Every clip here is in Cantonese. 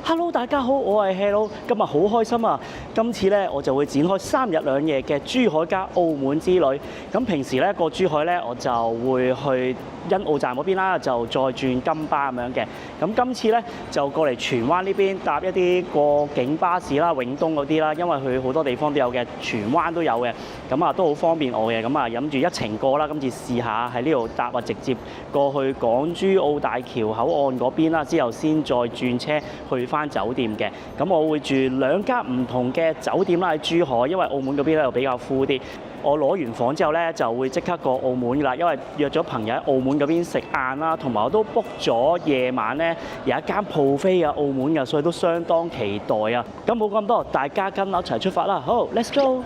Hello， 大家好，我係 Hello， 今日好開心啊！今次咧我就會展開3日2夜嘅珠海加澳門之旅。咁平時咧過珠海咧，我就會去欣澳站嗰邊啦，就再轉金巴咁樣嘅。咁今次咧就過嚟荃灣呢邊搭一啲過境巴士啦、永東嗰啲啦，因為佢好多地方都有嘅，荃灣都有嘅。咁啊都好方便我嘅。咁啊諗住一程過啦，今次試下喺呢度搭啊，直接過去港珠澳大橋口岸嗰邊啦，之後先再轉車去翻酒店嘅。咁我會住2間唔同嘅酒店啦，喺珠海，因為澳門嗰邊咧又比較 full 啲。我攞完房之後咧，就會即刻過澳門㗎啦，因為約咗朋友喺澳門嗰邊食晏啦，同埋我都 book 咗夜晚咧有一間鋪飛嘅澳門嘅，所以都相當期待啊！咁冇咁多，大家跟我一齊出發啦！好 ，Let's go！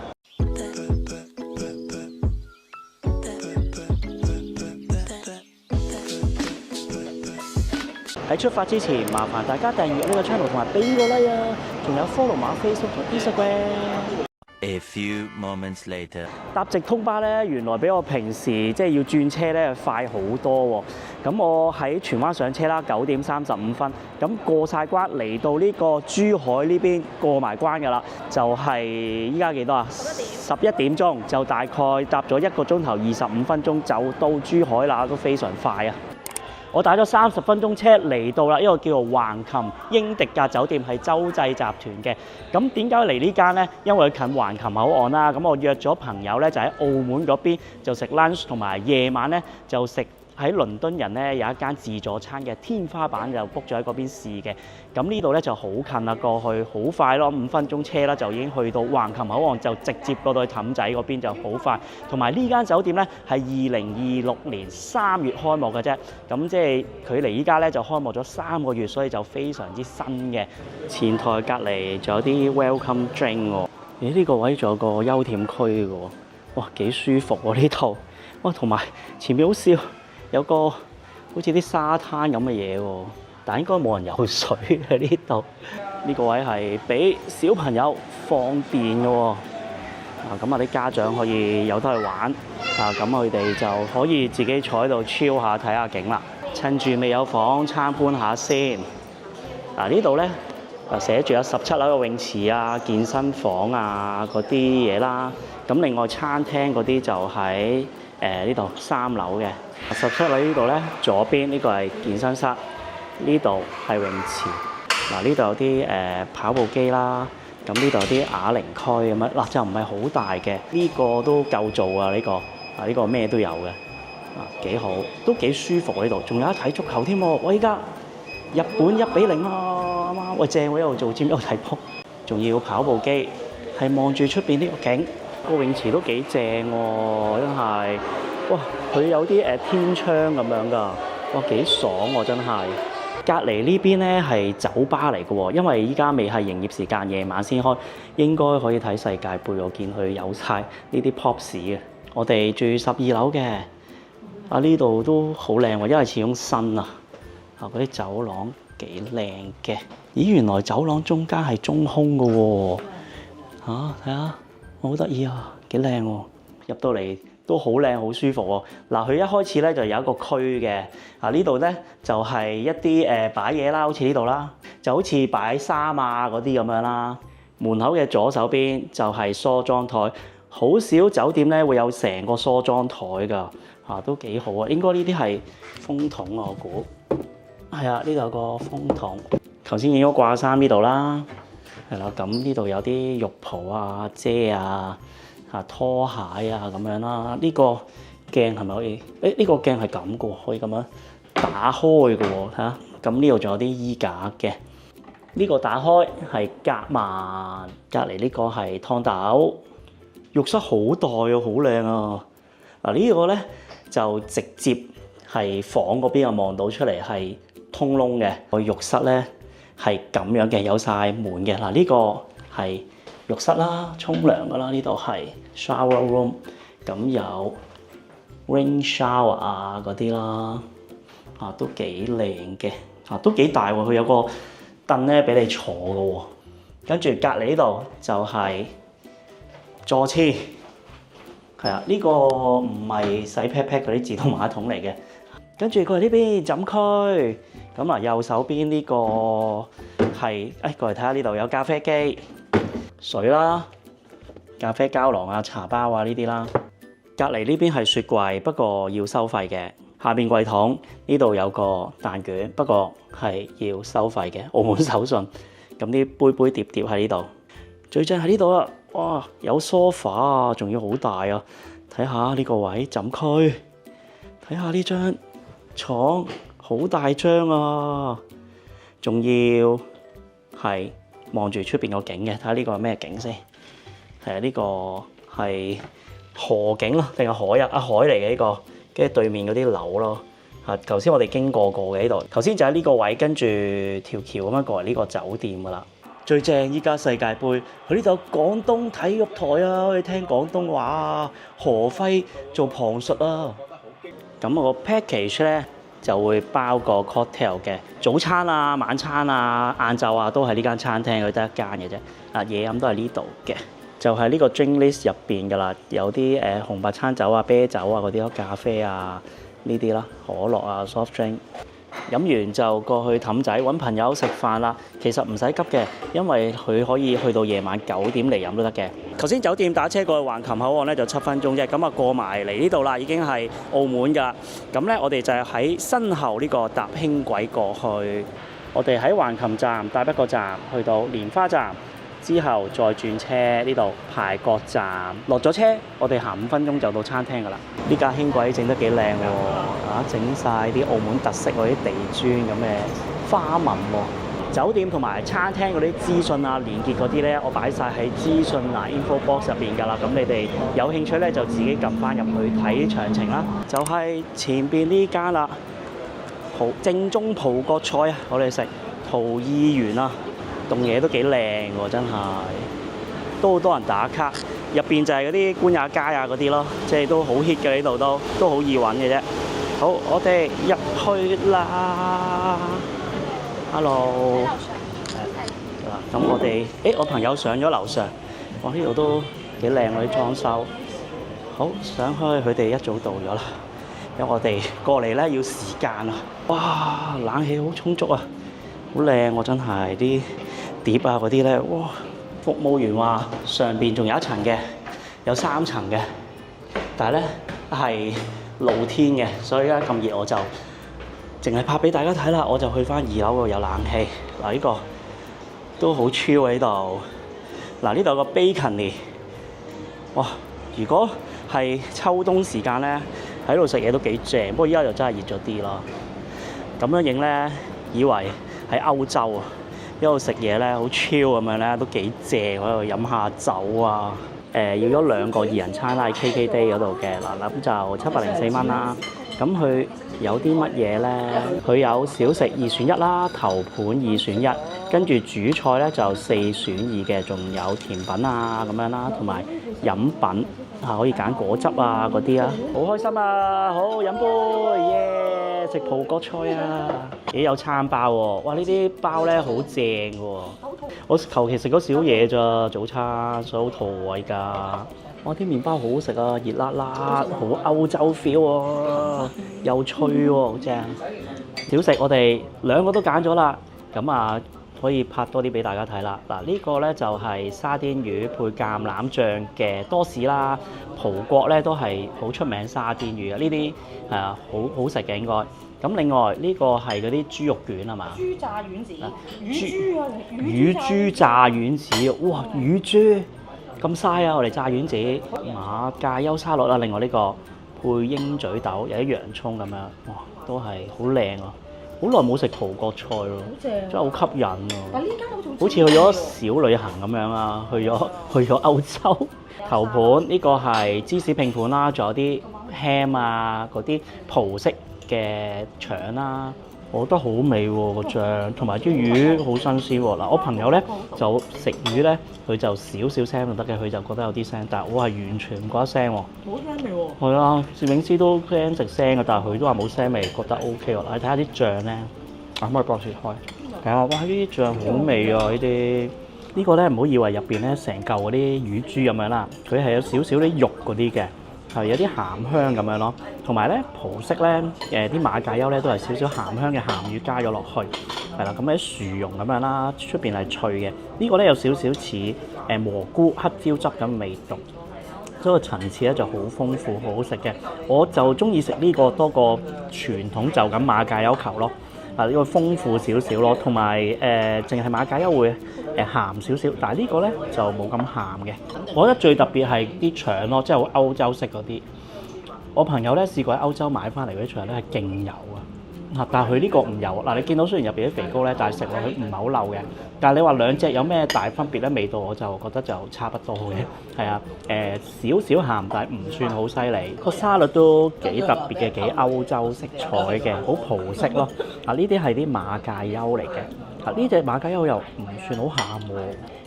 喺出發之前，麻煩大家訂閱呢個 channel 同埋俾個 like 啊！仲有 follow 埋 Facebook 同 Instagram。A few moments later， 搭直通巴咧，原來比我平時即係要轉車咧快好多喎。咁我喺荃灣上車啦，9點35分。咁過晒關嚟到呢個珠海呢邊過埋關㗎啦，就係依家幾多啊？11點鐘就大概搭咗1個鐘頭25分鐘就到珠海啦，都非常快啊！我打咗30分鐘車嚟到啦，呢個叫做橫琴英迪格酒店，係洲際集團嘅。咁點解嚟呢間呢？因為佢近橫琴口岸啦。咁我約咗朋友咧，就喺澳門嗰邊就食 lunch， 同埋夜晚咧就食喺倫敦人咧有一間自助餐嘅天花板，就 book 咗喺嗰邊試嘅。咁呢度咧就好近啦，過去好快咯，5分鐘車啦就已經去到橫琴口岸，就直接過到去氹仔嗰邊就好快。同埋呢間酒店咧係2026年3月開幕嘅啫，咁即係距離依家咧就開幕咗3個月，所以就非常之新嘅。前台隔離仲有啲 welcome drink 喎。咦？呢個位仲有個休憩區嘅喎，哇幾舒服喎呢度。哇，同埋前面好笑。有個好似啲沙灘咁嘅嘢喎，但應該冇人游水喺呢度。呢個位係俾小朋友放電嘅喎，咁啊啲家長可以有得去玩，咁佢哋就可以自己坐喺度 chill 下睇下景啦。趁住未有房參觀下先。呢度咧寫住有17樓嘅泳池啊、健身房啊嗰啲嘢啦。咁另外餐廳嗰啲就喺呢度3樓嘅。17樓呢度咧，左邊呢個係健身室，呢度係泳池。呢度有啲跑步機啦，咁呢度有啲啞鈴區咁樣。就唔係好大嘅，呢個都夠做啊！呢個咩都有嘅，幾好，都幾舒服呢度。仲有得睇足球添喎！我依家日本1-0啊！啱啱喂正喎，一路做尖一路睇波，仲要跑步機，係望住出邊呢個景，個泳池都幾正喎，真係。哇！佢有啲天窗咁樣㗎，哇幾爽喎！真係。隔離呢邊咧係酒吧嚟嘅喎，因為依家未係營業時間，夜晚先開，應該可以睇世界盃。我見佢有晒呢啲 Pops 嘅。我哋住12樓嘅，呢度都好靚喎，因為始終新啊。嗰啲走廊幾靚嘅。咦，原來走廊中間係中空嘅喎。睇下，好得意啊，幾靚喎！入到嚟都好靚，好舒服喎。佢一開始咧就有一個區嘅，呢度咧就係一啲擺嘢啦，好似呢度啦，就好似擺衫啊嗰啲咁樣啦。門口嘅左手邊就係梳妝台，好少酒店咧會有成個梳妝台㗎，都幾好啊。應該呢啲係風筒啊，我估係啊，呢度有個風筒。頭先影咗掛衫呢度啦，係啦，咁呢度有啲浴袍啊、遮啊。拖鞋啊咁樣啦，呢個鏡係咪可以？呢個鏡係咁嘅喎，可以咁樣打開嘅喎，睇下。咁呢度仲有啲衣架嘅，呢個打開係夾萬，隔離呢個係湯斗。浴室好大啊，好靚啊！呢個咧就直接係房嗰邊啊，望到出嚟係通窿嘅。個浴室咧係咁樣嘅，有晒門嘅。呢個係浴室啦，沖涼噶啦，呢度係 shower room， 咁有 rain shower 啊嗰啲啦，都幾靚嘅，都幾大喎，佢有個凳咧俾你坐嘅喎，跟住隔離呢度就係坐廁，係啊，呢個唔係洗 pat pat 嗰啲自動馬桶嚟嘅，跟住過嚟呢邊枕區，咁右手邊呢個係過嚟睇下呢度有咖啡機、水啦、咖啡膠囊啊、茶包啊呢啲啦。隔離呢邊係雪櫃，不過要收費嘅。下邊櫃桶呢度有個蛋卷，不過係要收費嘅。澳門手信，咁啲杯杯碟碟喺呢度。最正喺呢度啊！哇，有梳化啊，仲要好大啊！睇下呢個位枕區，睇下呢張床好大張啊！仲要係望住出邊個景嘅，睇下呢個係咩景先？係啊，呢個係河景咯，定係海啊？海嚟嘅呢個。跟住對面嗰啲樓咯，頭先我哋經過嘅呢度，頭先就喺呢個位跟住條橋咁樣過嚟呢個酒店噶啦。最正依家世界盃，佢呢度有廣東體育台啊，可以聽廣東話啊，何輝做旁述啊。咁我個 package 咧就會包個 cocktail 嘅，早餐啊、晚餐啊、晏晝啊都係呢間餐廳，佢得一間嘅啫。嘢飲都係呢度嘅。就係呢個 drink list 入邊㗎啦，有啲紅白餐酒啊、啤酒啊嗰啲咯，咖啡啊呢啲啦，可樂啊、soft drink。飲完就過去氹仔揾朋友食飯啦。其實唔使急嘅，因為佢可以去到夜晚9點嚟飲都得嘅。頭先酒店打車過去橫琴口岸咧就7分鐘啫，咁啊過埋嚟呢度啦，已經係澳門㗎。咁咧我哋就係喺身後呢個搭輕軌過去。我哋喺橫琴站搭一個站去到蓮花站。之後再轉車呢度排角站，落咗車，我哋行5分鐘就到餐廳㗎啦。呢架輕軌整得幾靚喎，整晒啲澳門特色嗰啲地磚咁嘅花紋喎。酒店同埋餐廳嗰啲資訊啊、連結嗰啲咧，我擺晒喺資訊info box 入邊㗎啦。咁你哋有興趣咧就自己撳翻入去睇詳情啦。就係前邊呢間啦，正宗葡國菜啊，我哋食陶意園啊。棟嘢都幾靚喎，真係都好多人打卡。入邊就係嗰啲官也街啊嗰啲咯，即係都好 hit 嘅呢度都好易揾嘅啫。好，我哋入去啦。Hello。咁我哋我朋友上咗樓上，哇呢度都幾靚喎啲裝修。好，上去佢哋一早到咗啦，因為我哋過嚟咧要時間啊。哇，冷氣好充足啊，好靚喎真係啲。碟啊嗰啲咧，哇！服務員話上邊仲有一層嘅，有3層嘅，但係咧係露天嘅，所以而家咁熱我就淨係拍俾大家睇啦。我就去翻2樓嗰度有冷氣。嗱呢個都好 chill 喺度。嗱呢度有個 balcony，哇！如果係秋冬時間咧，喺度食嘢都幾正。不過依家就真係熱咗啲咯。咁樣影咧，以為喺歐洲啊！一路食嘢咧，好 chill 咁樣咧，都幾正。喺度飲下酒啊！要咗2個2人餐啦，喺 KKday 嗰度嘅嗱，咁就704蚊啦。咁佢有啲乜嘢咧？佢有小食2選1啦，頭盤2選1，跟住主菜咧就4選2嘅，仲有甜品啊咁樣啦，同埋飲品可以揀果汁啊嗰啲啊，好開心啊！好飲杯耶！食葡國菜啊，幾有餐包喎！哇，呢啲包咧好正喎！我求其食咗少嘢咋早餐，所以好肚餓㗎。哇，啲麵包好好食啊，熱辣辣，好歐洲 feel 喎，又脆喎，好正。小食我哋2個都揀咗啦，咁啊可以拍多啲俾大家睇啦。嗱，呢個咧就係沙甸魚配橄欖醬嘅多士啦。葡國咧都係好出名沙甸魚啊，呢啲係啊好好食嘅應該。咁另外呢個係嗰啲豬肉卷係嘛？豬炸丸子，乳豬啊，乳豬炸丸子，哇！乳豬咁嘥啊！我哋炸丸子，馬介休沙律啦。另外呢個配鷹嘴豆，有啲洋葱咁樣，哇，都係好靚啊！好耐冇食葡國菜咯，真係好吸引啊！但呢間好似去咗小旅行咁樣啊，去咗歐洲。頭盤呢個係芝士拼盤啦，仲有啲 ham 啊，嗰啲葡式嘅腸啦，我覺得好味喎個醬，同埋啲魚好新鮮喎。嗱，我朋友咧就食魚咧，佢就少少腥就得嘅，佢就覺得有啲腥，但係我係完全唔覺得腥喎。冇腥味喎。係啊，攝影師都驚食腥嘅，但係佢都話冇腥味，覺得 OK 喎。你睇下啲醬咧，可唔可以博士開？係啊，哇！呢啲醬好味啊，呢啲。呢個咧唔好以為入邊咧成嚿嗰啲乳豬咁樣啦，佢係有少少啲肉嗰啲嘅，係有啲鹹香咁樣咯。同埋咧葡式咧啲馬介休咧都係少少鹹香嘅鹹魚加咗落去。係啦，咁喺薯蓉咁樣啦，出邊係脆嘅。呢個咧有少少似蘑菇黑椒汁咁嘅味道，所以個層次咧就好豐富，好好食嘅。我就中意食呢個多過傳統就咁馬介休球咯。呢個豐富少少咯，同埋淨係馬介休會鹹少少，但係呢個咧就冇咁鹹嘅。我覺得最特別係啲腸咯，即係好歐洲式嗰啲。我朋友咧試過喺歐洲買翻嚟嗰啲腸咧係勁油啊，但係佢呢個唔油。嗱，你見到雖然入邊啲肥膏咧，但係食落去唔係好漏嘅。但係你話兩隻有咩大分別咧？味道我就覺得就差不多嘅。係啊，少少鹹，但係唔算好犀利。個沙律都幾特別嘅，幾歐洲色彩嘅，好葡式咯。呢啲係啲馬介休嚟嘅。呢隻馬介休又唔算好鹹喎。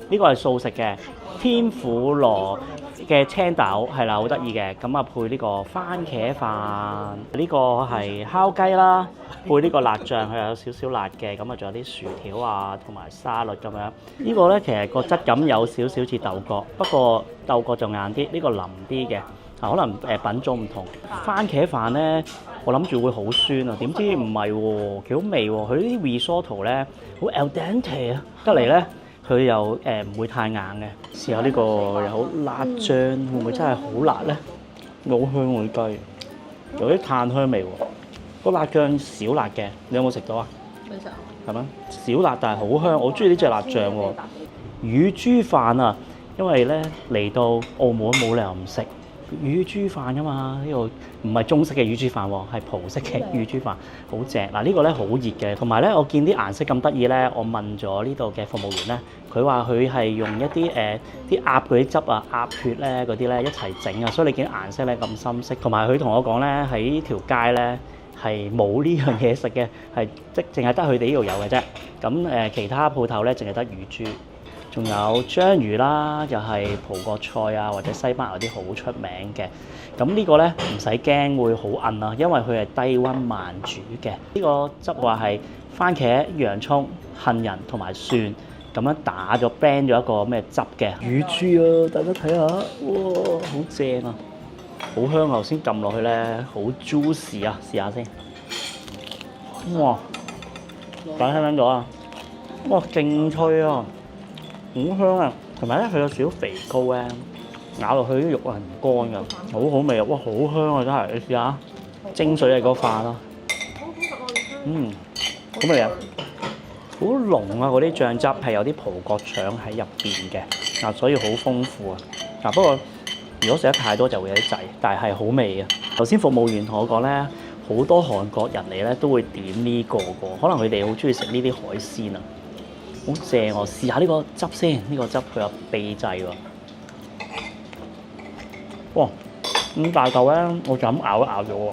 呢個係素食嘅天婦羅嘅青豆，係啦，好得意嘅。咁啊配呢個番茄飯，呢個係烤雞啦，配呢個辣醬，佢有少少辣嘅。咁啊仲有啲薯條啊，同埋沙律咁樣。呢個咧其實個質感有少少似豆角，不過豆角就硬啲，呢個腍啲嘅。可能品種唔同。番茄飯咧，我諗住會好酸啊，點知唔係喎，幾好味喎。佢啲 risotto 咧好 al dente 啊，得嚟咧。佢又唔會太硬嘅，試下呢個有辣醬，會唔會真係好辣咧？好香喎啲雞，有啲炭香味喎。個辣醬少辣嘅，你有冇食到啊？未食。係咩？少辣但係好香，我中意呢隻辣醬喎。乳豬飯啊，因為咧嚟到澳門冇理由唔食乳豬飯噶嘛，呢個唔係中式嘅乳豬飯喎，係葡式嘅乳豬飯，好正。嗱呢個咧好熱嘅，同埋咧我見啲顏色咁得意咧，我問咗呢度嘅服務員咧，佢話佢係用一啲啲鴨嗰啲汁啊、鴨血咧嗰啲咧一齊整啊，所以你見顏色咧咁深色。同埋佢同我講咧喺呢條街咧係冇呢樣嘢食嘅，係即淨係得佢哋呢度有嘅啫。咁其他鋪頭咧淨係得乳豬。仲有章魚啦，又係葡國菜啊，或者西班牙啲好出名嘅。咁呢個咧唔使驚會好韌啊，因為佢係低溫慢煮嘅。呢個汁話係番茄、洋葱、杏仁同埋蒜咁樣打咗 blend 咗一個咩汁嘅乳豬啊！大家睇下，哇，好正啊，好香啊！頭先撳落去咧，好 juicy 啊，試下先。哇！大家聽唔聽到啊？哇，勁脆啊！好香啊！同埋咧，佢有少少肥膏咧，咬落去啲肉係唔乾㗎，好好味啊！哇，好香啊！真係，你試下蒸水嘅嗰飯啦。好味啊！好濃啊！嗰啲醬汁係有啲葡國腸喺入邊嘅，所以好豐富啊！不過如果食得太多就會有啲滯，但係好味啊！頭先服務員同我講咧，好多韓國人嚟咧都會點呢個㗎，可能佢哋好中意食呢啲海鮮啊！好正喎！試下呢個汁先，呢個汁佢有秘製喎。哇！咁大嚿咧，我就咁咬一咬咗喎。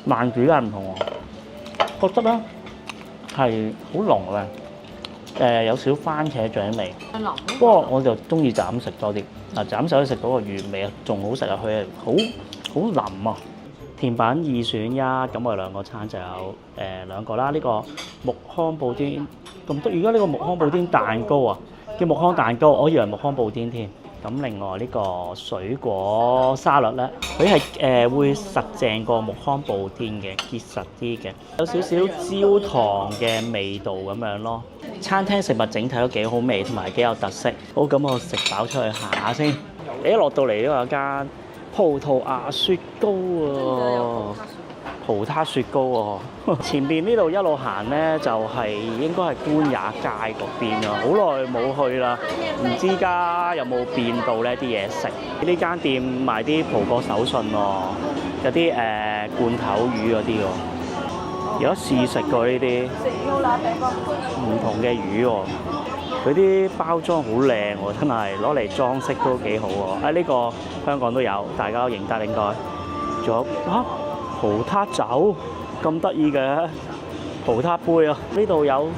慢煮係唔同喎，個汁咧係好濃嘅，有少番茄醬味。不過我就中意就咁食多啲。就咁就可以食到個原味啊，仲好食啊！佢係好腍啊。甜品二選一，咁我哋兩個餐就有兩個啦。呢個木糠布甸咁得意，而家呢個木糠布甸蛋糕啊，叫木糠蛋糕，我以為木糠布甸添。咁另外呢個水果沙律咧，佢係會實淨過木糠布甸嘅，結實啲嘅，有少少焦糖嘅味道咁樣咯。餐廳食物整體都幾好味，同埋幾有特色。好，咁我食飽出去行下先。你一落到嚟呢個有間葡萄牙雪糕喎，葡撻雪糕喎。前邊呢度一路行咧，就係應該係官也街嗰邊啊。好耐冇去啦，唔知而家有冇變到呢啲嘢食。呢間店賣啲葡國手信喎，有啲罐頭魚嗰啲喎，有得試食過呢啲唔同嘅魚喎。佢啲包裝好靚喎，真係攞嚟裝飾都幾好喎。呢個香港都有，大家都認得應該。仲有葡撻酒咁得意嘅葡撻杯啊！呢度有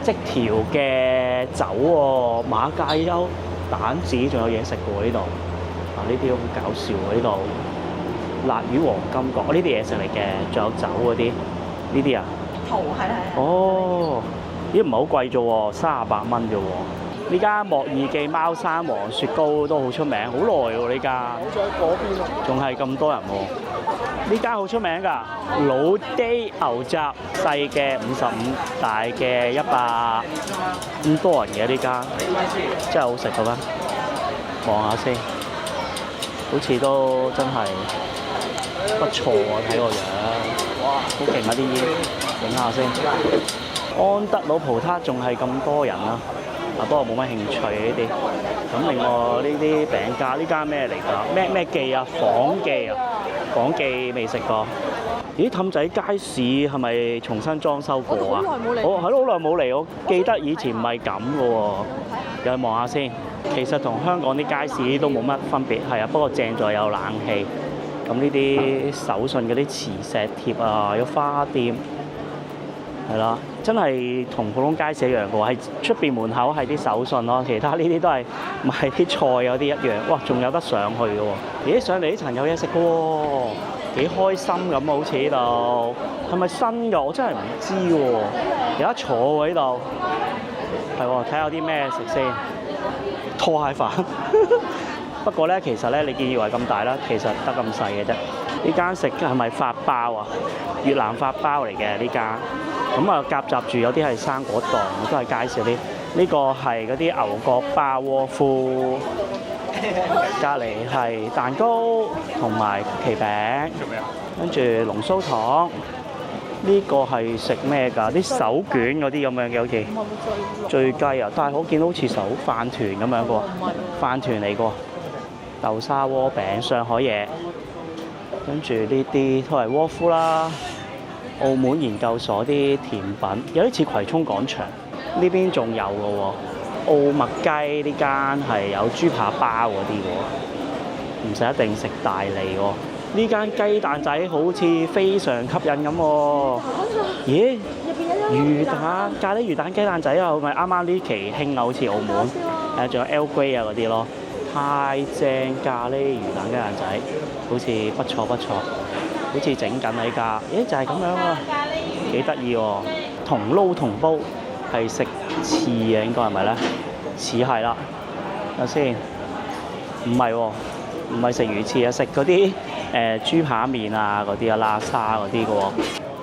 即調嘅酒喎，馬介休蛋子，仲有嘢食喎呢度。呢啲好搞笑喎呢度。辣魚黃金角，呢啲嘢食嚟嘅，仲有酒嗰啲，呢啲啊？係。哦。咦，唔係好貴啫喎，38蚊啫喎。呢間莫爾記貓山王雪糕都好出名，好耐喎呢間。好在嗰邊啊。仲係咁多人喎。呢間好出名㗎，老爹牛雜，細嘅55，大嘅100，咁多人嘅呢間，真係好食嗰間。望下先，好似都真係不錯啊！睇個樣，哇，好勁啊啲煙，影下先。安德魯葡撻仲係咁多人啊！不過冇乜興趣呢啲。咁另外呢啲餅家，呢間咩嚟㗎？咩記啊？仿記啊？仿記未食過。咦，氹仔街市係咪重新裝修過啊？好耐冇嚟。我係咯，好耐冇嚟。我記得以前唔係咁嘅喎。又去望下先。其實同香港啲街市都冇乜分別，係啊。不過正在有冷氣。咁呢啲手信嗰啲磁石貼啊，有花店。係啦，真係同普通街市一樣嘅喎，係出邊門口係啲手信咯，其他呢啲都係賣啲菜嗰啲一樣。哇，仲有得上去嘅喎！咦，上嚟呢層有嘢食嘅喎，幾開心咁啊！好似呢度係咪新㗎？我真係唔知喎。有得坐喎呢度，係喎，睇下有啲咩食先。拖鞋飯。不過咧，其實咧，你見以為咁大啦，其實得咁細嘅啫。呢間食係咪法包啊？越南法包嚟嘅呢間。咁啊，夾雜住有啲係生果檔，都係介紹啲。呢個係嗰啲牛角包窩夫，隔離係蛋糕同埋曲奇餅，跟住龍鬚糖。呢個係食咩㗎？啲手卷嗰啲咁樣嘅好似。醉雞啊！但係我見到好似手飯團咁樣嘅喎，飯團嚟嘅喎。豆沙鍋餅、上海嘢，跟住呢啲都係窩夫啦。澳門研究所啲甜品，有啲似葵涌廣場。呢邊仲有嘅喎，澳麥雞呢間係有豬扒包嗰啲嘅喎，唔使一定食大利喎。呢間雞蛋仔好似非常吸引咁喎。咦？魚蛋咖喱魚蛋雞蛋仔啊，咪啱啱呢期興啊，好似澳門仲有 L Grey 啊嗰啲咯。太正咖喱魚蛋雞蛋仔，好似不錯不錯。好似整緊啊依家，咦就係咁樣啊，幾得意喎！同撈同煲係食翅嘅應該係咪咧？似係啦，睇下先，唔係喎，唔係食魚翅啊，食嗰啲豬扒麵啊嗰啲啊，拉沙嗰啲嘅喎。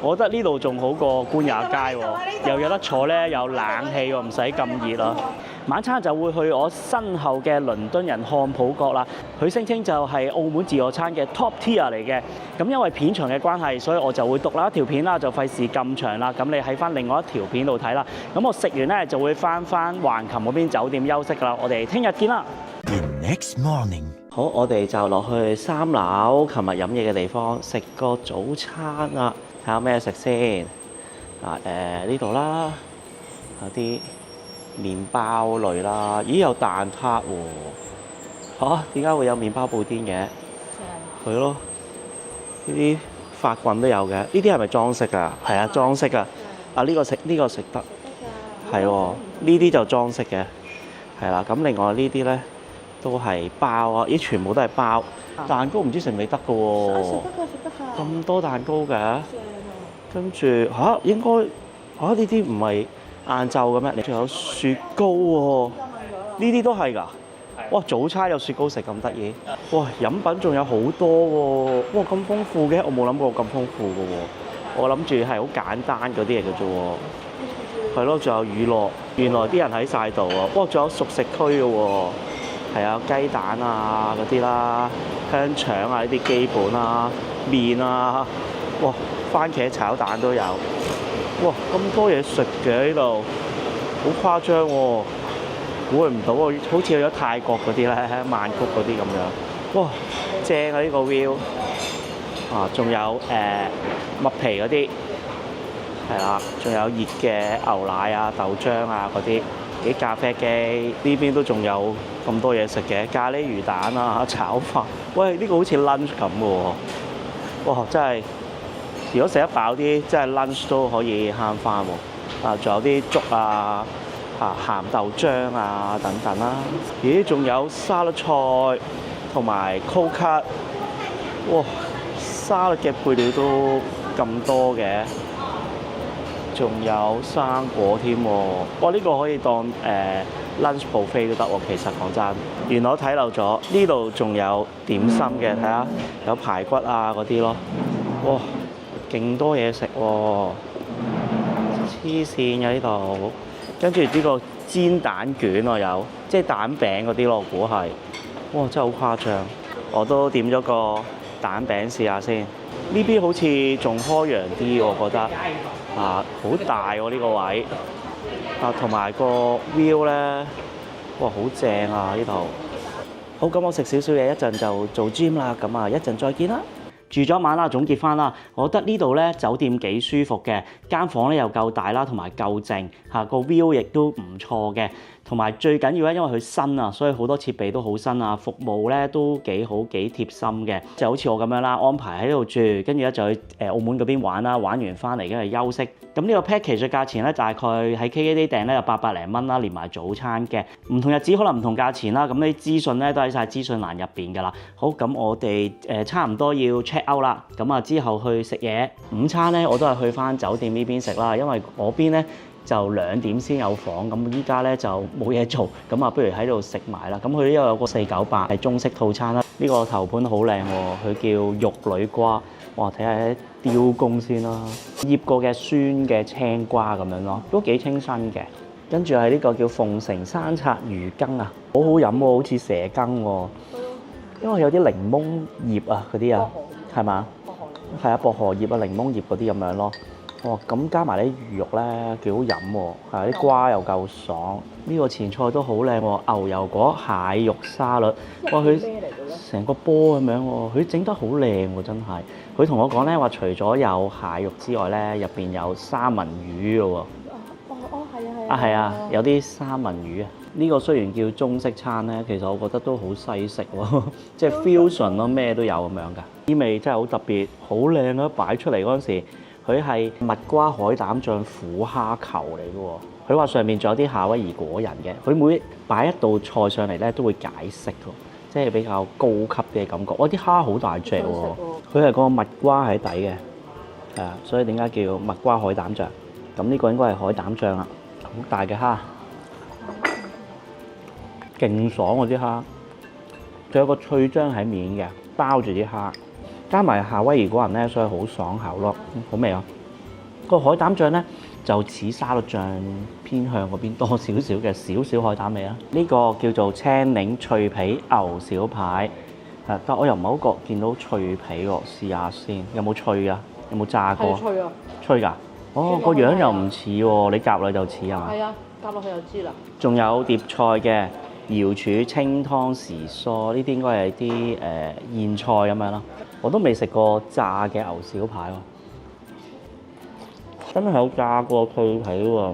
我覺得呢度仲好過官也街喎，又有得坐咧，有冷氣喎，唔使咁熱啊！晚餐就會去我身後嘅倫敦人漢普角啦，佢聲稱就係澳門自助餐嘅 top tier 嚟嘅。咁因為片長嘅關係，所以我就會獨立一條片啦，就費事咁長啦。咁你喺翻另外一條片度睇啦。咁我食完咧就會翻橫琴嗰邊酒店休息㗎啦。我哋聽日見啦。The next morning，好，我哋就落去3樓，琴日飲嘢嘅地方食個早餐啦。睇下咩食先。呢度啦，有啲麵包類啦，咦有蛋撻喎嚇？點解會有麵包布甸嘅？係咯，呢啲法棍都有嘅。呢啲係咪裝飾㗎？係啊，裝飾㗎。啊呢個食得，係喎。呢啲就裝飾嘅，係啦。咁另外呢啲咧都係包啊，咦全部都係包。蛋糕唔知食唔食得㗎喎？食得㗎。咁多蛋糕嘅，跟住應該呢啲唔係晏晝嘅咩？你仲有雪糕喎，呢啲都係㗎。哇！早餐有雪糕食咁得意。哇！飲品仲有好多喎。哇！咁豐富嘅，我冇諗過咁豐富嘅喎。我諗住係好簡單嗰啲嚟嘅啫喎。係咯，仲有乳酪，原來啲人喺晒度啊。哇！仲有熟食區嘅喎。係啊，雞蛋啊嗰啲啦，香腸啊呢啲基本啦，麵啊，哇！番茄炒蛋都有。哇！咁多嘢食嘅呢度，好誇張喎！估佢唔到喎，好似去咗泰國嗰啲咧，喺曼谷嗰啲咁樣。哇！正啊呢個 view 啊，仲有麥皮嗰啲，係啦，仲有熱嘅牛奶啊、豆漿啊嗰啲，啲咖啡機呢邊都仲有咁多嘢食嘅，咖喱魚蛋啊、炒飯。喂，呢個好似 lunch 咁嘅喎。哇！真係〜如果食得飽啲，即係 lunch 都可以慳翻喎。啊，仲有啲粥啊、鹹豆漿啊等等啦。咦，仲有沙律菜同埋 cold cut。哇，沙律嘅配料都咁多嘅。仲有生果添喎。哇！呢個可以當lunch buffet 都得喎。其實講真，原來我睇漏咗，呢度仲有點心嘅，睇下有排骨啊嗰啲咯。哇！勁多嘢食喎，黐線嘅呢度。跟住呢個煎蛋卷喎有，即係蛋餅嗰啲咯，我估係。哇！真係好誇張。我都點咗個蛋餅試下先。呢邊好似仲開揚啲，我覺得啊，好大喎呢個位啊，同埋個 view 咧，哇，好正啊呢度。好，咁我食少少嘢，一陣就做 gym 啦。咁啊，一陣再見啦。住咗晚啦，總結翻啦，我覺得呢度咧酒店幾舒服嘅，間房咧又夠大啦，同埋夠靜嚇，個 view 亦都唔錯嘅，同埋最緊要咧，因為佢新啊，所以好多設備都好新啊，服務咧都幾好幾貼心嘅，就好似我咁樣啦，安排喺度住，跟住咧就去澳門嗰邊玩啦，玩完翻嚟跟住休息。咁呢個 package 嘅價錢咧，大概喺 KKday 訂咧有800零蚊啦，連埋早餐嘅，唔同日子可能唔同價錢啦。咁呢啲資訊咧都喺晒資訊欄入邊㗎啦。好，咁我哋差唔多要 check out 啦。咁啊之後去食嘢，午餐咧我都係去翻酒店呢邊食啦，因為嗰邊咧就2點先有房，咁依家咧就冇嘢做，咁啊不如喺度食埋啦。咁佢呢度有個498係中式套餐啦。呢個頭盤好靚喎，佢叫玉女瓜。哇！睇下啲雕工先啦，醃過嘅酸嘅青瓜咁樣咯，都幾清新嘅。跟住係呢個叫鳳城山賊魚羹啊，好好飲喎，好似蛇羹喎。因為有啲檸檬葉啊嗰啲啊，係嘛？係啊，薄荷葉啊、檸檬葉嗰啲咁樣咯。哇！咁加埋啲魚肉咧幾好飲喎，係啲瓜又夠爽。呢個前菜都好靚喎，牛油果蟹肉沙律。哇！佢成個波咁樣喎，佢整得好靚喎，真係。佢同我講咧話，除咗有蟹肉之外咧，入邊有三文魚嘅喎。係啊，有啲三文魚啊。呢個雖然叫中式餐咧，其實我覺得都好西式喎，即係 fusion 咯，咩都有咁樣㗎。啲味真係好特別，好靚啊！擺出嚟嗰陣時，佢係蜜瓜海膽醬苦蝦球嚟嘅喎。佢話上面仲有啲夏威夷果仁嘅。佢每擺一道菜上嚟咧，都會解釋㗎，即係比較高級嘅感覺。哇！啲蝦好大隻喎，佢係個蜜瓜喺底嘅，係啊，所以點解叫蜜瓜海膽醬？咁呢個應該係海膽醬啦，好大嘅蝦。勁爽喎啲蝦，仲有個脆漿喺面嘅，包住啲蝦，加埋夏威夷果仁咧，所以好爽口咯，好味啊！個海膽醬咧就似沙律醬偏向嗰邊多少少嘅少少海膽味啦。呢個叫做青檸脆皮牛小排，但我又唔係好覺見到脆皮喎，試下先，有冇脆啊？有冇炸過？係脆啊！脆㗎？哦，個樣又唔似喎，你夾落就似係嘛？係啊，夾落去就知啦。仲有碟菜嘅。瑤柱清湯時蔬，呢啲應該係啲燕菜咁樣咯。我都未食過炸嘅牛小排喎，真係有炸過脆皮喎，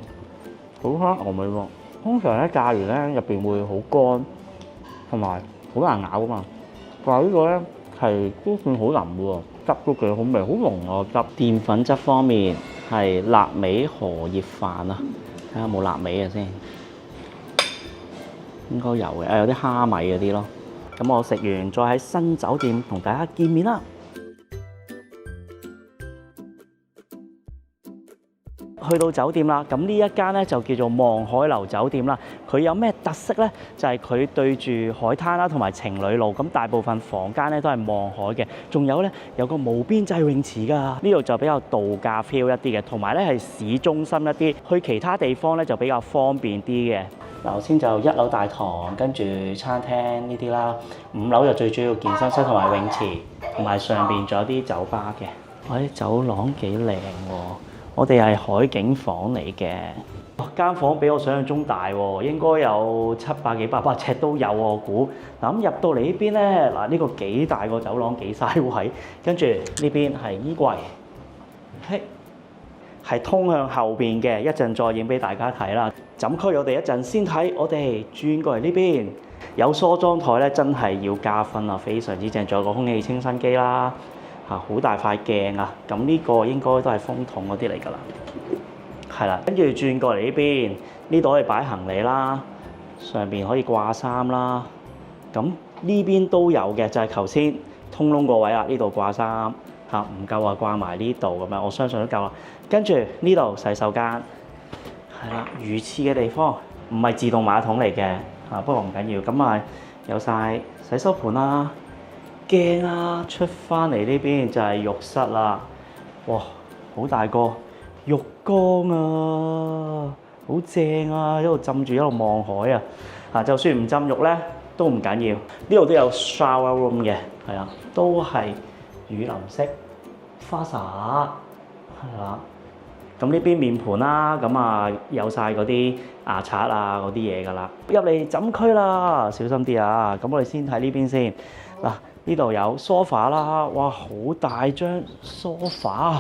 好香牛味喎。通常咧炸完咧入邊會好乾，同埋好難咬噶嘛。但係呢個咧係都算好腍喎，汁都幾好味，好濃啊汁。澱粉質方面係臘味荷葉飯啊，睇下有冇臘味嘅先。應該有嘅，有啲蝦米嗰啲咯。咁我食完再喺新酒店同大家見面啦。去到酒店啦，咁呢一間咧就叫做望海樓酒店啦。佢有咩特色咧？就係佢對住海灘啦，同埋情侶路。咁大部分房間咧都係望海嘅。仲有咧有個無邊際泳池㗎。呢度就比較度假 feel 一啲嘅，同埋咧係市中心一啲。去其他地方咧就比較方便啲嘅。頭先就1樓大堂，跟住餐廳呢啲啦。5樓就最主要健身室同埋泳池，同埋上邊仲有啲酒吧嘅。啲走廊幾靚喎！我哋係海景房嚟嘅，間房比我想象中大喎，應該有700幾800尺都有我估。嗱咁入到嚟呢邊咧，嗱呢個幾大個走廊幾曬位，跟住呢邊係衣櫃，係通向後邊嘅，一陣再影俾大家睇啦。枕區我哋一陣先睇，我哋轉過嚟呢邊有梳妝台咧，真係要加分啊，非常之正。仲有個空氣清新機啦，好大塊鏡啊。咁呢個應該都係風筒嗰啲嚟㗎啦。係啦，跟住轉過嚟呢邊，呢度可以擺行李啦，上邊可以掛衫啦。咁呢邊都有嘅，就係頭先通窿個位啦，呢度掛衫。唔夠啊掛埋呢度咁樣，我相信都夠啦。跟住呢度洗手間係啦，魚廁嘅地方唔係自動馬桶嚟嘅不過唔緊要。咁啊有晒洗手盤啦、鏡啦，出翻嚟呢邊就係浴室啦。哇，好大個浴缸啊，好正啊！一路浸住一路望海啊！就算唔浸浴咧都唔緊要，呢度都有 shower room 嘅，係啊，都係雨淋式花灑，係啦。咁呢邊面盤啦，咁啊有晒嗰啲牙刷啊嗰啲嘢㗎啦。入嚟枕區啦，小心啲啊！咁我哋先睇呢邊先。嗱，呢度有 sofa 啦，哇，好大張 sofa，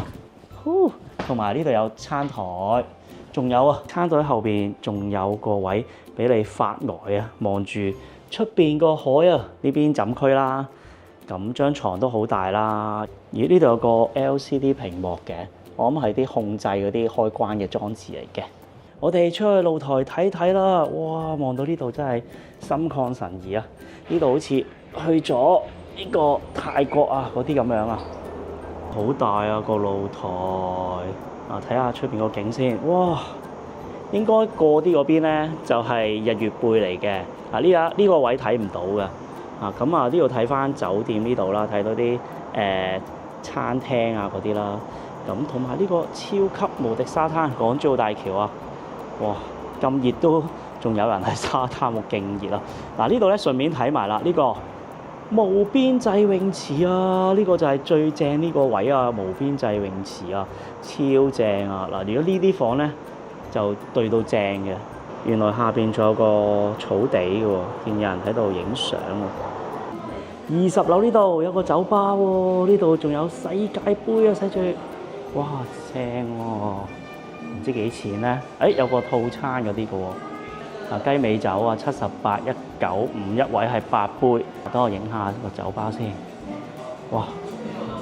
同埋呢度有餐台，仲有啊，餐台後邊仲有個位俾你發呆啊，望住出邊個海啊！呢邊枕區啦，咁張床都好大啦。咦，呢度有個 LCD 屏幕嘅。我諗係啲控制嗰啲開關嘅裝置嚟嘅。我哋出去露台睇睇啦，哇！望到呢度真係心曠神怡啊！呢度好似去咗呢個泰國啊嗰啲咁樣啊，好大啊個露台啊！睇下出邊個景先，哇！應該過啲嗰邊咧就係日月貝嚟嘅啊！呢個位睇唔到㗎啊！咁啊呢度睇翻酒店呢度啦，睇到啲餐廳啊嗰啲啦。咁同埋呢個超級無敵沙灘，港珠澳大橋啊！哇，咁熱都仲有人喺沙灘，好勁熱啊！嗱，呢度咧順便睇埋啦，呢個無邊際泳池啊，呢個就係最正呢個位啊，無邊際泳池啊，超正啊！嗱，如果呢啲房咧就對到正嘅，原來下邊仲有個草地嘅喎，見有人喺度影相喎。20樓呢度有個酒吧喎，呢度仲有世界盃啊，寫住。哇，正喎！唔知幾錢咧？有個套餐嗰啲嘅喎，雞尾酒啊，78、195一位係8杯。等我影下個酒吧先。哇，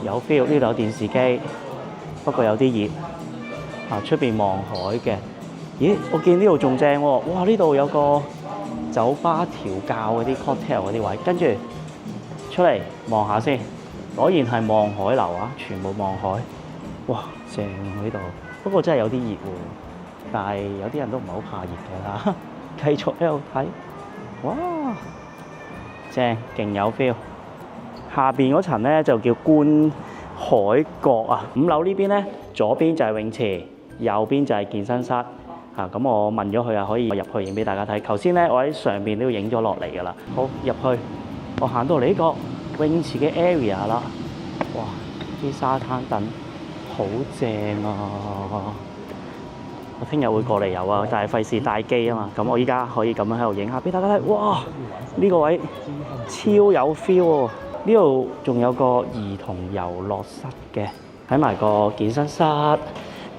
有 feel！ 呢度有電視機，不過有啲熱。出邊望海嘅。咦，我見呢度仲正喎！哇，呢度有個酒吧調教嗰啲 cocktail 嗰啲位，跟住出嚟望下先。果然係望海樓啊，全部望海。哇，正喎呢度，不過真係有啲熱喎，但係有啲人都唔係好怕熱嘅啦。繼續喺度睇，哇，正，勁有 feel。下邊嗰層咧就叫觀海閣啊。5樓呢邊咧，左邊就係泳池，右邊就係健身室。咁我問咗佢啊，可以入去影俾大家睇。頭先咧我喺上邊都影咗落嚟㗎啦。好，入去，我行到嚟呢個泳池嘅 area 啦。哇，啲沙灘凳。好正啊！我聽日會過嚟游啊，但係費事帶機啊嘛。咁我依家可以咁樣喺度影下俾大家睇。哇！呢個位超有 feel 喎！呢度仲有個兒童遊樂室嘅，睇埋個健身室。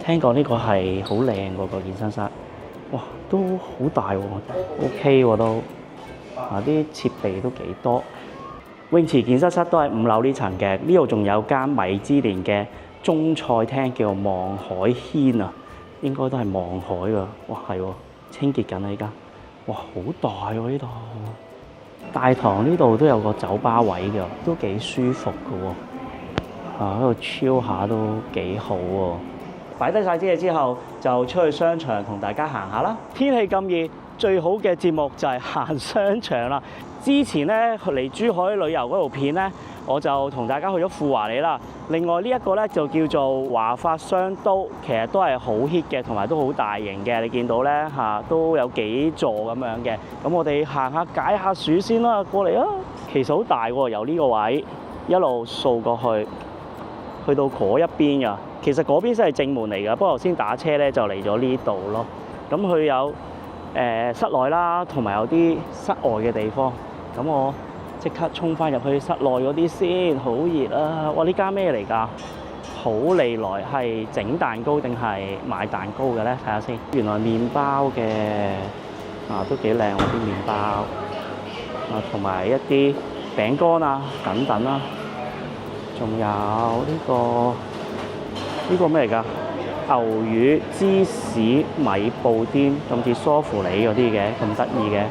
聽講呢個係好靚嗰個健身室。哇！都好大喎，OK 喎都。啲設備都幾多。泳池健身室都係5樓呢層嘅。呢度仲有間米芝蓮嘅中菜廳叫做望海軒啊，應該都係望海㗎。哇，係喎，清潔緊啊依家。哇，好大喎呢度。大堂呢度都有個酒吧位㗎，都幾舒服㗎喎。喺度 chill 下都幾好喎。擺低晒啲嘢之後，就出去商場同大家行下啦。天氣咁熱，最好嘅節目就係行商場啦。之前咧嚟珠海旅遊嗰條片咧，我就同大家去咗富華里啦。另外呢一個咧就叫做華發商都，其實都係好 hit 嘅，同埋都好大型嘅。你見到咧都有幾座咁樣嘅。咁我哋行下解下暑先啦，過嚟啊！其實好大喎，由呢個位一路掃過去，去到嗰一邊㗎。其實嗰邊先係正門嚟㗎，不過頭先打車咧就嚟咗呢度咯。咁佢有室內啦，同埋有啲室外嘅地方。咁我即刻衝翻入去室內嗰啲先，好熱啊！哇，呢間咩嚟㗎？好利來係整蛋糕定係賣蛋糕嘅咧？睇下先。原來麵包嘅都幾靚喎啲麵包同埋一啲餅乾啊等等啦。仲有呢個咩嚟㗎？牛乳芝士米布甸，咁似梳芙梨嗰啲嘅，咁得意嘅。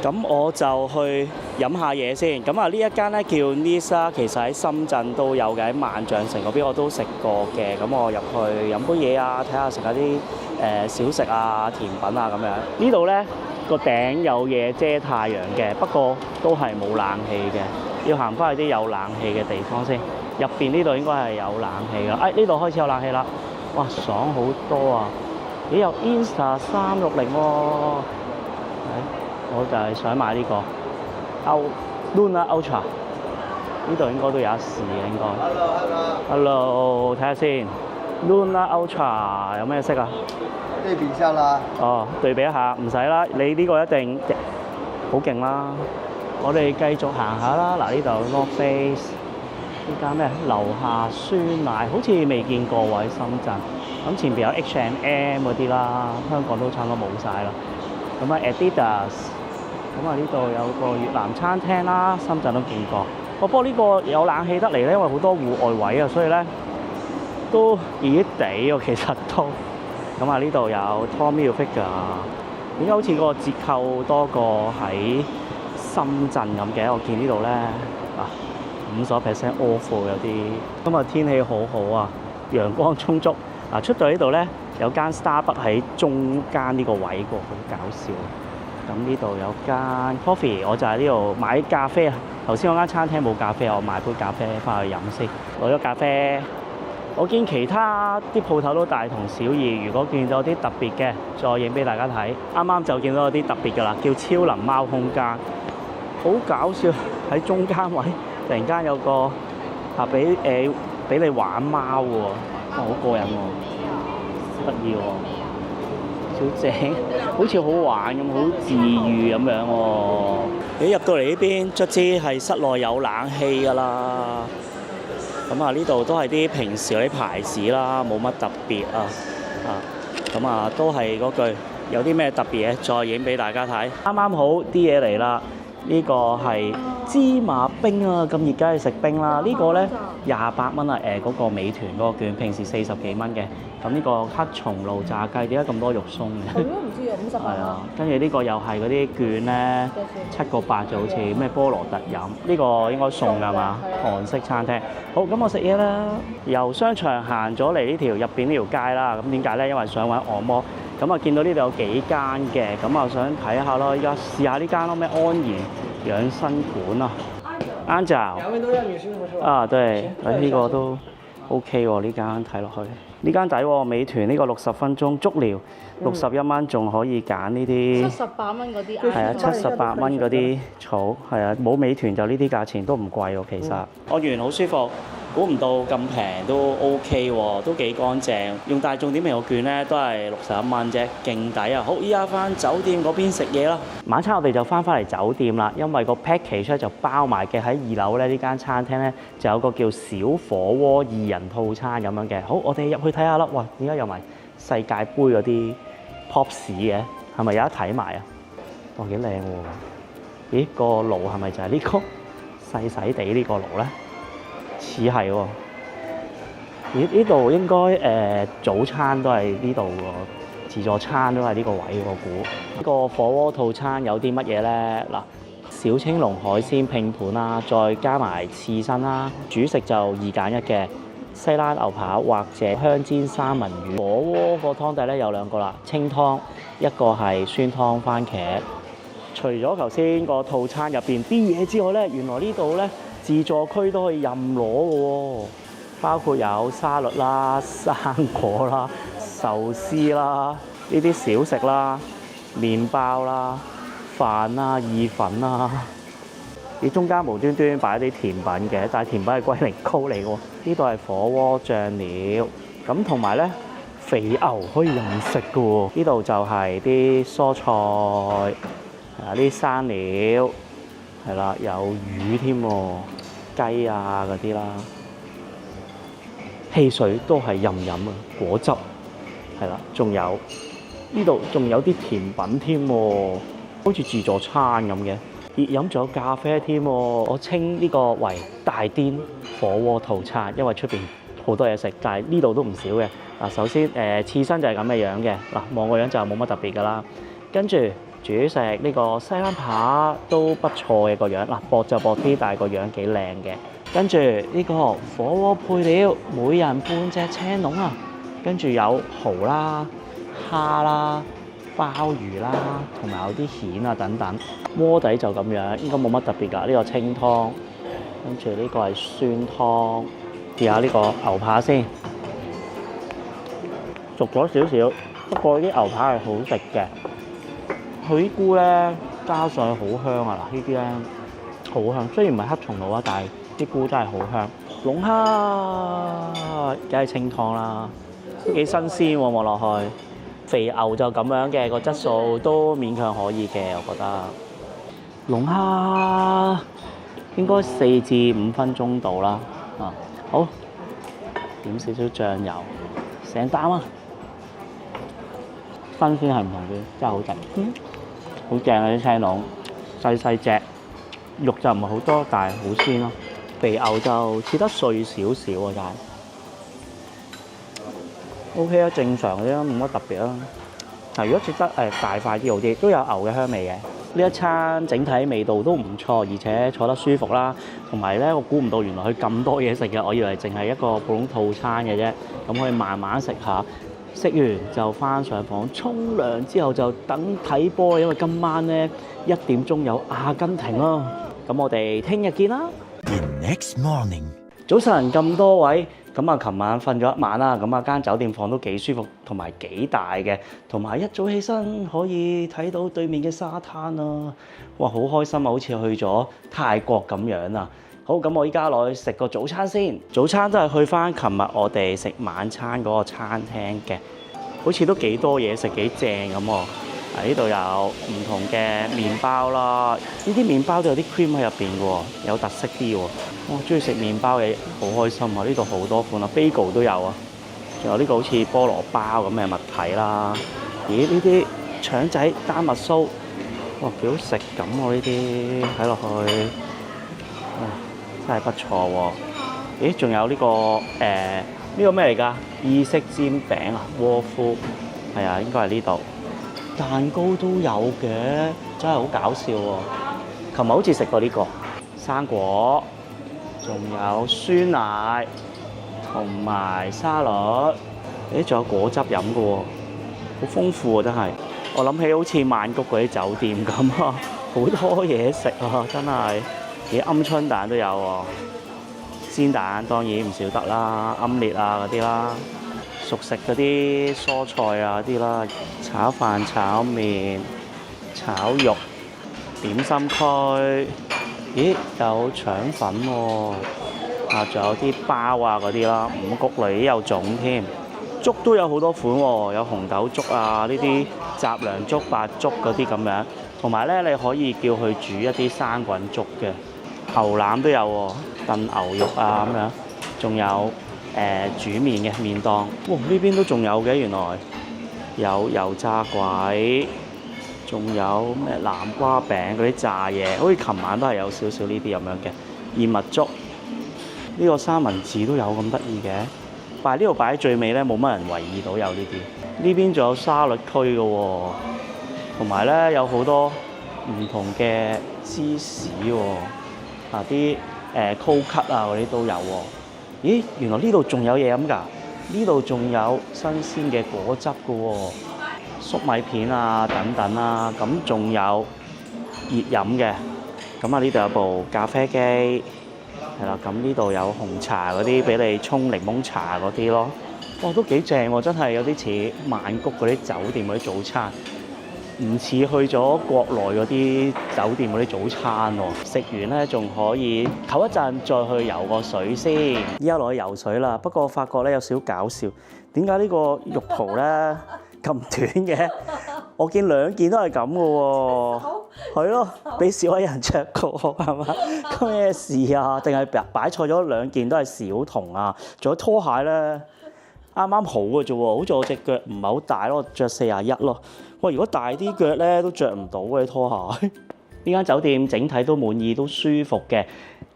咁我就去飲下嘢先。咁啊，呢一間咧叫 Nice 啦，其實喺深圳都有嘅，喺萬象城嗰邊我都食過嘅。咁我入去飲杯嘢啊，睇下食下啲小食啊、甜品啊咁樣。呢度咧個頂有嘢遮太陽嘅，不過都係冇冷氣嘅，要行翻去啲有冷氣嘅地方先。入邊呢度應該係有冷氣㗎。呢度開始有冷氣啦，哇，爽好多啊！咦，有 Insta 360喎。我就係想買呢個 Luna Ultra， 呢度應該都有得試嘅應該。Hello， 睇下先 ，Luna Ultra 有咩色啊？對比一下啦。哦，對比一下，唔使啦，你呢個一定好勁啦。我哋繼續行下啦。嗱，呢度 North Face 呢間咩？樓下酸奶，好似未見過喎喺深圳。咁前邊有 H&M 嗰啲啦，香港都差唔多冇晒啦。咁啊 Adidas。咁啊，呢度有個越南餐廳啦，深圳都見過。不過呢個有冷氣得嚟咧，因為好多戶外位啊，所以咧都熱熱地喎，其實都。咁啊，呢度有 Tommy Hilfiger， 點解好似個折扣多過喺深圳咁嘅？我見呢度咧50% off 有啲。今日天氣好好啊，陽光充足。出到呢度咧，有間 Starbucks 喺中間呢個位喎，好搞笑。咁呢度有間 coffee， 我就喺呢度買咖啡啊。頭先嗰間餐廳冇咖啡，我買杯咖啡翻去飲先。攞咗咖啡，我見其他啲鋪頭都大同小異。如果見到啲特別嘅，再影俾大家睇。啱啱就見到有啲特別㗎啦，叫超能貓空間，好搞笑。喺中間位突然間有個俾你玩貓喎，好過癮喎，得意喎。好正，好似好玩咁，好治愈咁樣喎。你入到嚟呢邊，卒之係室內有冷氣㗎啦。咁啊，呢度都係啲平時嗰啲牌子啦，冇乜特別啊。咁啊，都係嗰句，有啲咩特別嘢再影俾大家睇。啱啱好啲嘢嚟啦，呢個係芝麻冰啊，咁熱梗係食冰啦。呢個咧28蚊啊，嗰個美團嗰個券，平時40幾蚊嘅。咁呢個黑松露炸雞點解咁多肉鬆嘅？我都唔知啊，50蚊。係啊，跟住呢個又係嗰啲券咧，7個8就好似咩菠蘿特飲，呢個應該送㗎嘛？韓式餐廳。好，咁我食嘢啦。由商場行咗嚟呢條入邊呢條街啦，咁點解咧？因為想揾按摩。咁啊，見到呢度有幾間嘅，咁啊想睇下咯。依家試下呢間咯，咩安然養生館啊？Angel。兩位都要女士是吧？啊，對，呢個都 OK 喎，呢間睇落去。呢間抵喎，美團呢個60分鐘足療61蚊，仲可以揀呢啲78蚊嗰啲。係啊，78蚊嗰啲草係啊，冇美團就呢啲價錢都唔貴喎，其實。按完好舒服，估唔到咁平都 OK 喎，都幾乾淨。用大眾點評個券咧都係61蚊啫，勁抵啊！好，依家翻酒店嗰邊食嘢啦。晚餐我哋就翻嚟酒店啦，因為個 package 咧就包埋嘅，喺2樓咧呢間餐廳咧就有個叫小火鍋2人套餐咁樣嘅。好，我哋入去睇下啦。哇！點解有埋世界盃嗰啲 Pops 嘅？係咪有得睇埋啊？哇，幾靚喎！咦，個爐係咪就係呢個細細地呢個爐咧？似係喎。咦？呢度應該早餐都係呢度喎，自助餐都係呢個位我估。呢個火鍋套餐有啲乜嘢咧？嗱，小青龍海鮮拼盤啦，再加埋刺身啦，主食就2揀1嘅。西冷牛扒或者香煎三文魚。火鍋個湯底咧有2個啦，清湯一個係酸湯番茄。除咗頭先個套餐入邊啲嘢之外咧，原來呢度咧自助區都可以任攞嘅喎，包括有沙律啦、生果啦、壽司啦、呢啲小食啦、麵包啦、飯啦、意粉啦。你中間無端端擺啲甜品嘅，但係甜品係龜苓膏嚟喎。呢度係火鍋醬料，咁同埋咧肥牛可以任食嘅喎。呢度就係啲蔬菜，啲生料，係啦，有魚添喎，雞啊嗰啲啦，汽水都係任飲啊，果汁係啦，仲有呢度仲有啲甜品添喎，好似自助餐咁嘅。熱飲仲有咖啡添喎，我稱呢個為大甸火鍋套餐，因為出邊好多嘢食，但係呢度都唔少嘅。嗱，首先刺身就係咁嘅樣嘅，嗱，望個樣就冇乜特別㗎啦。跟住煮食呢個西蘭扒都不錯嘅個樣，嗱薄就薄啲，但係個樣幾靚嘅。跟住呢個火鍋配料，每人半隻青龍啊，跟住有蠔啦、蝦啦、鮑魚啦，同埋有啲蜆啊等等。鍋底就咁樣，應該冇乜特別㗎。呢個清湯，跟住呢個係酸湯。試下呢個牛扒先，熟咗少少，不過啲牛扒係好食嘅。佢啲菇咧加上去好香啊！嗱，呢啲咧好香，雖然唔係黑松露啊，但係啲菇真係好香。龍蝦梗係清湯啦，都幾新鮮喎，望落去。肥牛就咁樣嘅，個質素都勉強可以嘅，我覺得。龍蝦應該4至5分鐘到啦。啊，好，點少少醬油，成擔啊！新鮮係唔同啲，真係好正。好正啊啲青龍，細細隻，肉就唔係好多，但係好鮮咯。肥牛就切得碎少少啊，真係。OK 啊，正常嘅啫，冇乜特別啦。嗱，如果切得大塊啲好啲，都有牛嘅香味嘅。呢一餐整體味道都唔錯，而且坐得舒服啦。同埋咧，我估唔到原來佢咁多嘢食嘅，我以為淨係一個普通套餐嘅啫。咁可以慢慢食下。食完就翻上房沖涼，之後就等睇波，因為今晚咧1點鐘有阿根廷咯。咁我哋聽日見啦。The next morning，早晨咁多位，咁啊，琴晚瞓咗一晚啦，咁啊間酒店房都幾舒服，同埋幾大嘅，同埋一早起身可以睇到對面嘅沙灘啊！哇，好開心啊，好似去咗泰國咁樣啊！好，咁我依家落去食個早餐先。早餐都係去翻琴日我哋食晚餐嗰個餐廳嘅，好似都幾多嘢食，幾正咁喎。呢度有唔同嘅麵包啦，呢啲麵包都有啲 cream 喺入邊嘅喎，有特色啲喎。我中意食麵包嘅，好開心啊！呢度好多款啊 bagel 都有啊，仲有呢個好似菠蘿包咁嘅物體啦。咦？呢啲腸仔丹麥酥，哇，幾好食咁喎！呢啲睇落去。真係不錯喎！咦，仲有呢個呢個咩嚟㗎？意式煎餅啊，窩夫係啊，應該係呢度。蛋糕都有嘅，真係好搞笑喎！琴日好似食過呢個生果，仲有酸奶同埋沙律。咦，仲有果汁飲嘅喎，好豐富啊！真係，我諗起好似曼谷嗰啲酒店咁啊，好多嘢食啊，真係。啲鵪鶉蛋都有喎，煎蛋當然唔少得啦，奄列啊嗰啲啦，熟食嗰啲蔬菜啊啲啦，炒飯、炒麵、炒肉、點心區，咦有腸粉喎，啊仲有啲包啊嗰啲啦，五穀類有種添，粥都有好多款喎，有紅豆粥啊呢啲雜糧粥、白粥嗰啲咁樣，同埋咧你可以叫佢煮一啲生滾粥嘅。牛腩都有喎，燉牛肉啊咁樣，仲有煮麵嘅麵檔。哇！呢邊都仲有嘅，原來有油炸鬼，仲有咩南瓜餅嗰啲炸嘢，好似琴晚都係有少少呢啲咁樣嘅燕麥粥。呢個三文治都有咁得意嘅，但係呢度擺喺最尾咧，冇乜人留意到有呢啲。呢邊仲有沙律區嘅喎，同埋咧有好多唔同嘅芝士喎。嗱啲cold cut啊嗰啲都有喎。咦，原來呢度仲有嘢飲㗎？呢度仲有新鮮嘅果汁㗎喎，粟米片啊等等啦。咁仲有熱飲嘅。咁啊呢度有部咖啡機，係啦。咁呢度有紅茶嗰啲俾你沖檸檬茶嗰啲咯。哇，都幾正喎！真係有啲似曼谷嗰啲酒店嗰啲早餐。唔似去咗國內嗰啲酒店嗰啲早餐喎，食完咧仲可以唞一陣再去游個水先。依家落去游水啦，不過我發覺咧有少少搞笑，點解呢個浴袍咧咁短嘅？我見兩件都係咁嘅喎，係咯，俾少位人着過係嘛？咁咩事啊？定係擺錯咗兩件都係小童啊？仲有拖鞋咧，啱啱好嘅啫喎，好似我隻腳唔係好大咯，我着41咯。喂，如果大啲腳咧都着唔到嘅拖鞋。呢間酒店整體都滿意，都舒服嘅。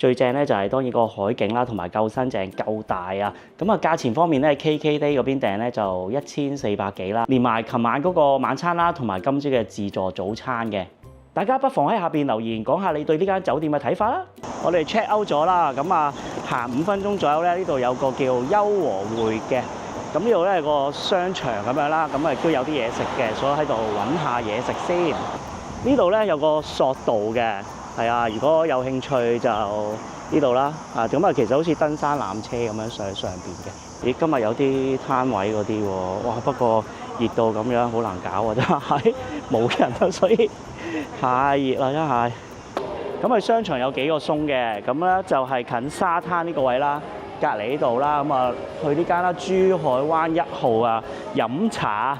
最正咧就係當然個海景啦，同埋夠新淨夠大啊！咁啊價錢方面咧，KKday嗰邊訂咧就1400幾啦，連埋琴晚嗰個晚餐啦，同埋今朝嘅自助早餐嘅。大家不妨喺下邊留言講下你對呢間酒店嘅睇法啦。我哋 check out 咗啦，咁啊行5分鐘左右咧，呢度有個叫優和匯嘅，咁呢度咧係個商場咁樣啦，咁啊亦都有啲嘢食嘅，所以喺度揾下嘢食先。呢度咧有個索道嘅。係啊，如果有興趣就呢度啦。啊，咁啊，其實好似登山纜車咁樣上邊嘅。咦，今日有啲攤位嗰啲喎，哇！不過熱到咁樣，好難搞啊，真係冇人啊，所以太熱啦，真係。咁啊，商場有幾個鬆嘅，咁咧就係近沙灘呢個位啦，隔離呢度啦。咁啊，去呢間啦，珠海灣1號啊，飲茶。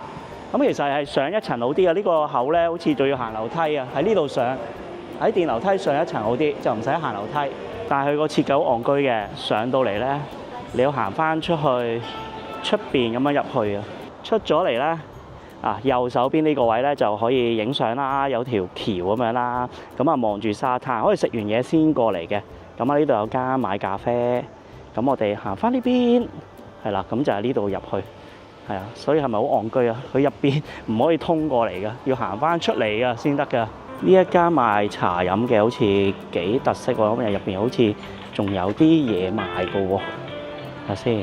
咁其實係上一層好啲啊，呢個口咧好似仲要行樓梯啊，喺呢度上。喺電樓梯上一層好啲，就唔使行樓梯。但係佢個設計好戇居嘅，上到嚟咧，你要行翻出去出邊咁樣入去啊。出咗嚟咧，啊右手邊呢個位咧就可以影相啦，有條橋咁樣啦。咁啊望住沙灘，可以食完嘢先過嚟嘅。咁啊呢度有間買咖啡。咁我哋行翻呢邊，係啦，咁就係呢度入去。係啊，所以係咪好戇居啊？佢入邊唔可以通過嚟嘅，要行翻出嚟啊先得㗎。呢一間賣茶飲嘅好似幾特色喎，咁入邊好似仲有啲嘢賣嘅喎，睇下先，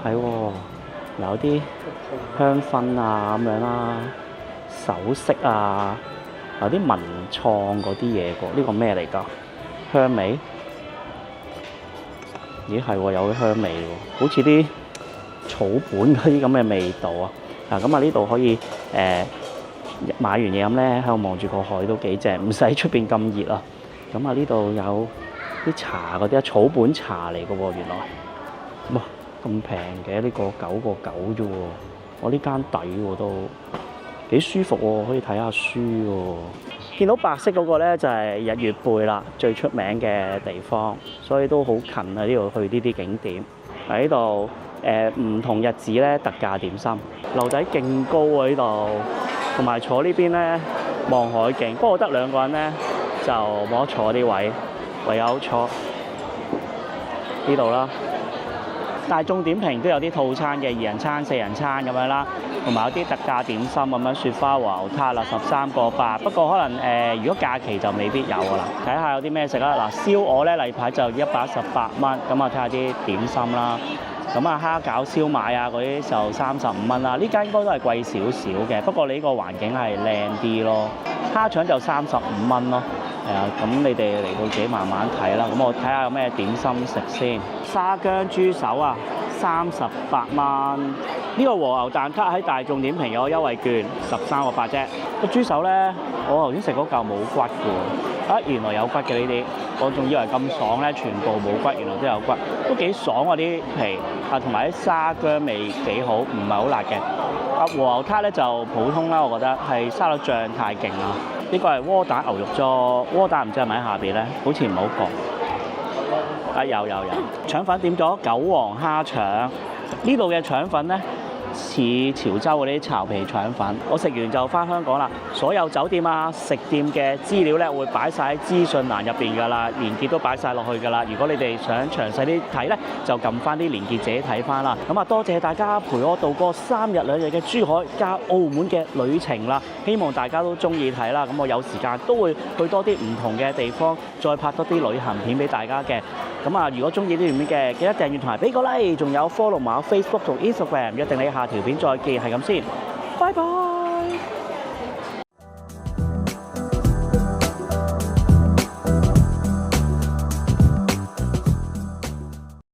係喎，有啲香薰啊咁樣啦，首飾啊，有啲文創嗰啲嘢喎，呢個咩嚟㗎？香味？咦係喎，有啲香味喎，好似啲草本嗰啲咁嘅味道啊！嗱咁啊呢度可以買完嘢飲咧，喺度望住個海都幾正，唔使出邊咁熱啊！咁啊呢度有啲茶嗰啲啊，草本茶嚟嘅喎，原來哇咁平嘅，呢個9個9啫喎，我呢間抵喎都幾舒服喎，可以睇下書喎。見到白色嗰個咧就係日月貝啦，最出名嘅地方，所以都好近啊！呢度去呢啲景點喺呢度唔同日子咧特價點心，樓底勁高啊呢度。同埋坐呢邊咧望海景，不過得2個人咧就冇得坐啲位，唯有坐呢度啦。大眾點評都有啲套餐嘅，2人餐、4人餐咁樣啦，同埋有啲特價點心咁樣，雪花和牛撻啦13個8，不過可能如果假期就未必有㗎啦。睇下有啲咩食啦，嗱燒鵝咧例牌就118蚊，咁啊睇下啲點心啦。咁啊蝦餃燒賣啊嗰啲就35蚊啦，呢間應該都係貴少少嘅，不過你呢個環境係靚啲咯。蝦腸就35蚊咯，係啊，咁你哋嚟到自己慢慢睇啦。咁我睇下有咩點心食先。沙姜豬手啊，38蚊。呢個和牛蛋撻喺大眾點評有個優惠券，13個8啫。個豬手咧，我頭先食嗰嚿冇骨嘅喎，原來有骨嘅呢啲，我仲以為咁爽咧，全部冇骨，原來都有骨，都幾爽啊啲皮啊，同埋啲沙姜味幾好，唔係好辣嘅。和牛撻咧就普通啦，我覺得係沙律醬太勁啦。呢個係窩蛋牛肉粥，窩蛋唔知係咪喺下邊咧？好似唔係好覺。有腸粉點咗韭黃蝦腸，呢度嘅腸粉咧似潮州嗰啲巢皮腸粉。我食完就翻香港啦。所有酒店啊、食店嘅資料咧會擺晒喺資訊欄入邊㗎啦，連結都擺晒落去㗎啦。如果你哋想詳細啲睇咧，就撳翻啲連結自己睇翻啦。咁啊，多謝大家陪我度過3日2日嘅珠海加澳門嘅旅程啦。希望大家都中意睇啦。咁我有時間都會去多啲唔同嘅地方，再拍多啲旅行片俾大家嘅。咁啊，如果中意呢條片嘅，記得訂閱同埋俾個 like， 仲有 follow 埋我 Facebook 同 Instagram， 約定你下條片再見，係咁先，拜拜。